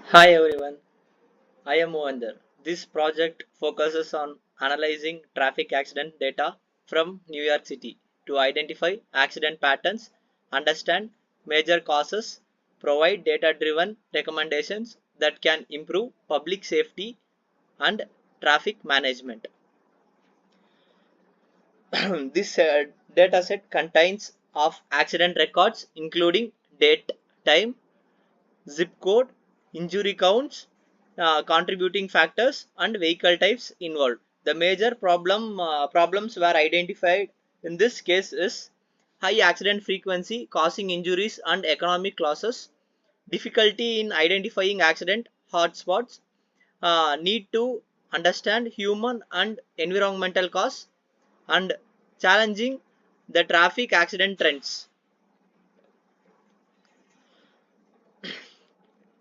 Hi everyone, I am Mohinder. This project focuses on analyzing traffic accident data from New York City to identify accident patterns, understand major causes, provide data-driven recommendations that can improve public safety and traffic management. This dataset contains of accident records including date, time, zip code, injury counts, contributing factors, and vehicle types involved. The major problems were identified in this case is high accident frequency causing injuries and economic losses, difficulty in identifying accident hotspots, need to understand human and environmental cause, and challenging the traffic accident trends.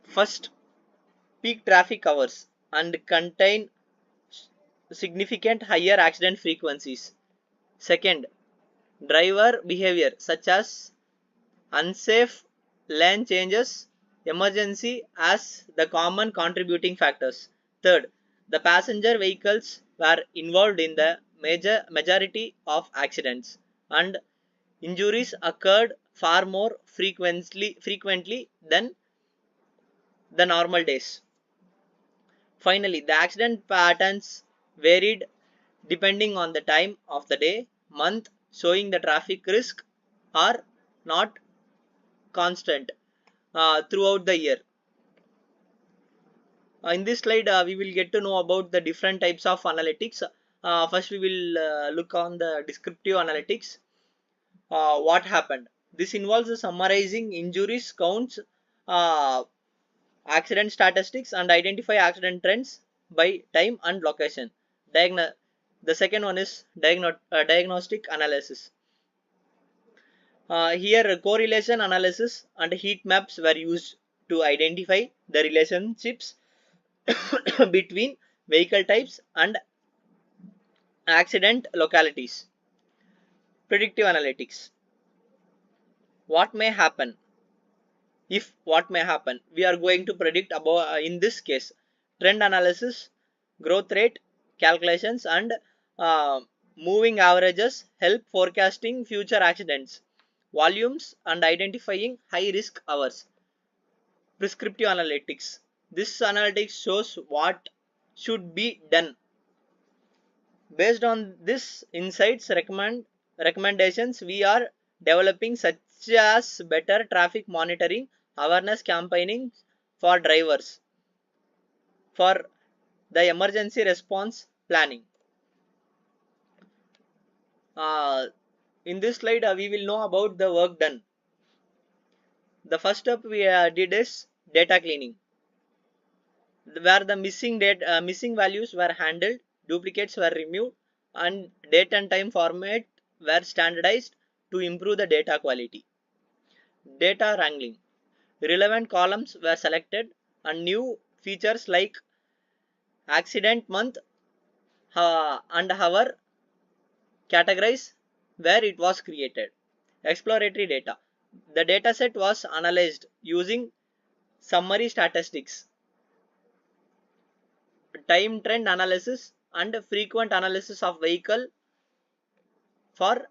First, peak traffic hours and contain significant higher accident frequencies. Second, driver behavior such as unsafe lane changes, emergency as the common contributing factors. Third, the passenger vehicles were involved in the majority of accidents and injuries occurred far more frequently than the normal days. Finally, the accident patterns varied depending on the time of the day, month, showing the traffic risk are not constant throughout the year. In this slide, we will get to know about the different types of analytics. First, we will look on the descriptive analytics. What happened? This involves the summarizing injuries counts, uh, accident statistics, and identify accident trends by time and location. The second one is diagnostic analysis. Here correlation analysis and heat maps were used to identify the relationships between vehicle types and accident localities. Predictive analytics. What may happen? If what may happen, we are going to predict about in this case trend analysis, growth rate calculations, and uh, moving averages help forecasting future accidents volumes and identifying high risk hours. Prescriptive analytics. This analytics shows what should be done. Based on this insights recommendations we are developing, such as better traffic monitoring, awareness campaigning for drivers, for the emergency response planning. uh, in this slide, we will know about the work done. The first step we did is data cleaning, where the missing values were handled, duplicates were removed, and date and time format were standardized to improve the data quality. Data wrangling. Relevant columns were selected and new features like accident month and hour categorized where it was created. Exploratory data. The dataset was analyzed using summary statistics, time trend analysis, and frequent analysis of vehicle for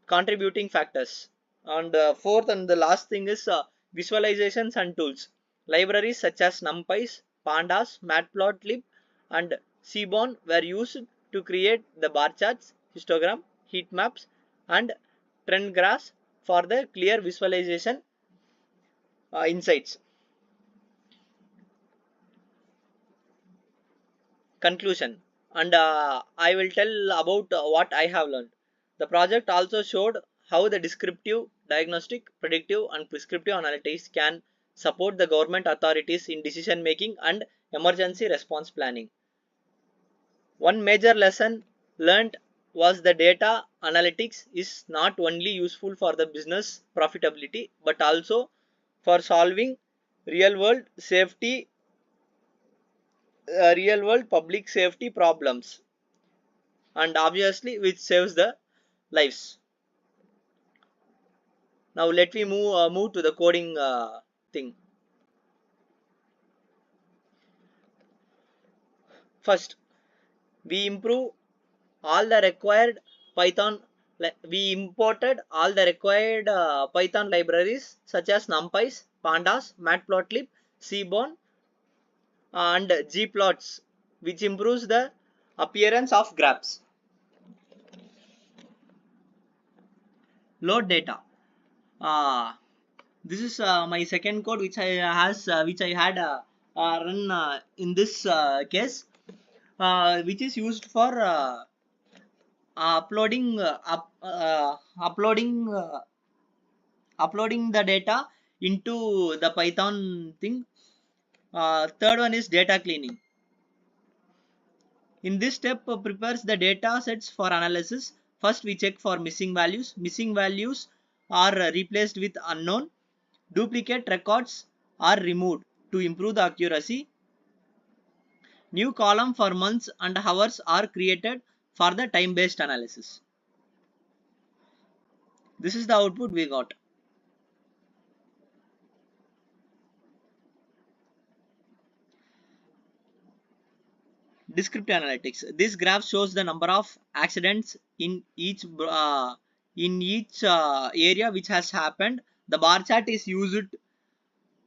contributing factors. And fourth and the last thing is visualizations and tools. Libraries such as NumPy, Pandas, Matplotlib, and Seaborn were used to create the bar charts, histogram, heat maps, and trend graphs for the clear visualization insights. Conclusion, and I will tell about what I have learned. The project also showed how the descriptive, diagnostic, predictive, and prescriptive analytics can support the government authorities in decision making and emergency response planning. One major lesson learned was the data analytics is not only useful for the business profitability but also for solving real world safety real world public safety problems, and obviously which saves the lives. Now let me move to the coding thing. First, we improve all the required Python. We imported all the required Python libraries such as NumPy, Pandas, Matplotlib, Seaborn, and Gplots, which improves the appearance of graphs. Load data. This is my second code which I had run in this case, which is used for uploading uploading the data into the Python thing. Third one is data cleaning. In this step, prepares the data sets for analysis. First, we check for missing values. Missing values are replaced with unknown. Duplicate records are removed to improve the accuracy. New column for months and hours are created for the time-based analysis. This is the output we got. Descriptive analytics. This graph shows the number of accidents in each area which has happened. The bar chart is used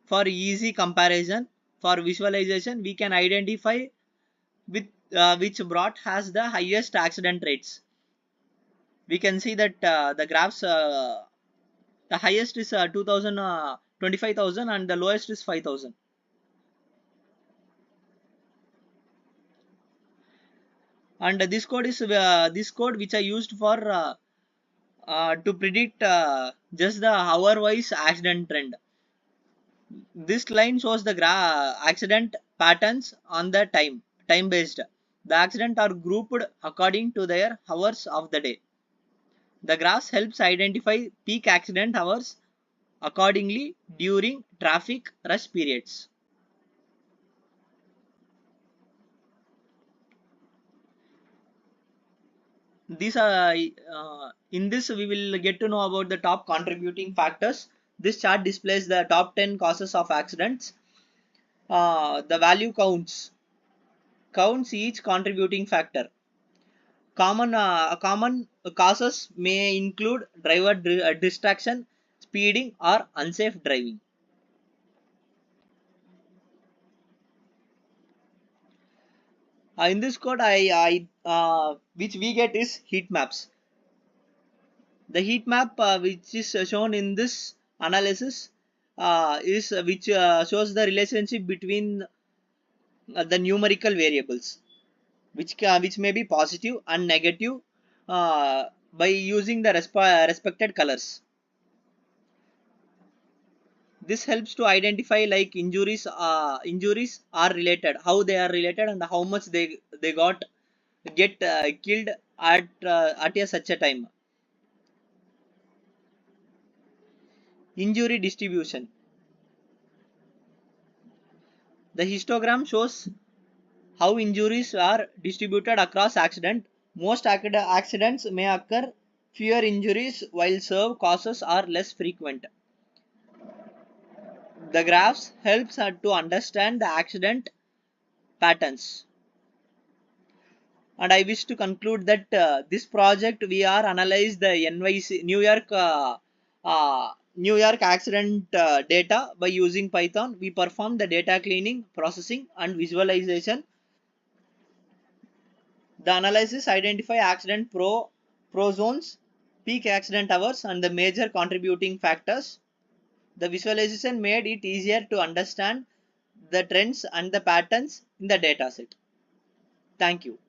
for easy comparison. For visualization, we can identify with which broad has the highest accident rates. We can see that the graphs, the highest is 2000, 25,000 and the lowest is 5,000. And this code is this code which I used for to predict just the hour-wise accident trend. This line shows the accident patterns on the time based. The accidents are grouped according to their hours of the day. The graphs helps identify peak accident hours accordingly during traffic rush periods. These are in this we will get to know about the top contributing factors. This chart displays the top 10 causes of accidents. The value counts each contributing factor. Common causes may include driver distraction, speeding, or unsafe driving. In this code, which we get is heat maps. The heat map which is shown in this analysis is which shows the relationship between the numerical variables, which may be positive and negative by using the respected colors. This helps to identify like injuries are related, how they are related, and how much they get killed at such a time. Injury distribution. The histogram shows how injuries are distributed across accident. Most accidents may occur fewer injuries while serve causes are less frequent. The graphs helps to understand the accident patterns. And I wish to conclude that this project we are analyze the NYC New York accident data by using Python. We perform the data cleaning, processing, and visualization. The analysis identify accident pro zones, peak accident hours, and the major contributing factors. The visualization made it easier to understand the trends and the patterns in the dataset. Thank you.